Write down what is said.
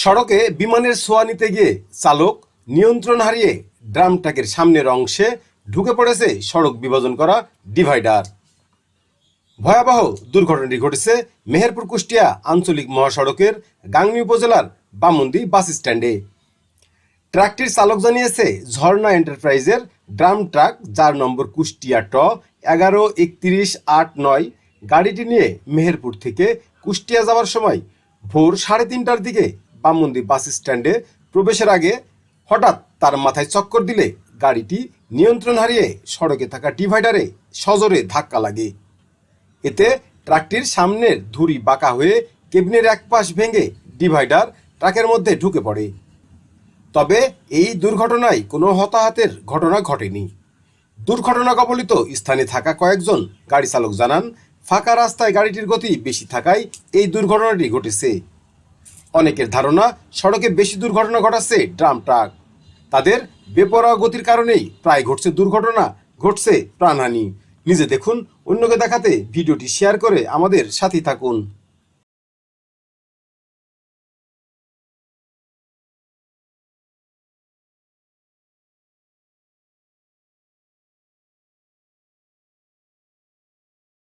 সড়কে বিমানের ছোঁয়া নিতে গিয়ে চালক নিয়ন্ত্রণ হারিয়ে ড্রাম ট্রাকের সামনের অংশে ঢুকে পড়েছে সড়ক বিভাজন করা ডিভাইডার। ভয়াবহ দুর্ঘটনাটি ঘটেছে মেহেরপুর কুষ্টিয়া আঞ্চলিক মহাসড়কের গাংনী উপজেলার বামন্দি বাস স্ট্যান্ডে। ট্রাকটির চালক জানিয়েছে, ঝর্ণা এন্টারপ্রাইজের ড্রাম ট্রাক, যার নম্বর কুষ্টিয়া ট 113189, গাড়িটি নিয়ে মেহেরপুর থেকে কুষ্টিয়া যাওয়ার সময় ভোর 3:30টার দিকে বামন্দি বাস স্ট্যান্ডে প্রবেশের আগে হঠাৎ তার মাথায় চক্কর দিলে গাড়িটি নিয়ন্ত্রণ হারিয়ে সড়কে থাকা ডিভাইডারে সজোরে ধাক্কা লাগে। এতে ট্রাকটির সামনের ধুরি বাঁকা হয়ে কেবিনের এক পাশ ভেঙে ডিভাইডার ট্রাকের মধ্যে ঢুকে পড়ে। তবে এই দুর্ঘটনায় কোনো হতাহতের ঘটনা ঘটেনি। দুর্ঘটনা কবলিত স্থানে থাকা কয়েকজন গাড়ি চালক জানান, ফাঁকা রাস্তায় গাড়িটির গতি বেশি থাকায় এই দুর্ঘটনাটি ঘটেছে। অনেকের ধারণা, সড়কে বেশি দুর্ঘটনা ঘটাচ্ছে ড্রাম ট্রাক। তাদের বেপরোয়া গতির কারণেই প্রায় ঘটছে দুর্ঘটনা, ঘটছে প্রাণহানি। নিজে দেখুন, অন্যকে দেখাতে ভিডিওটি শেয়ার করে আমাদের সাথে থাকুন।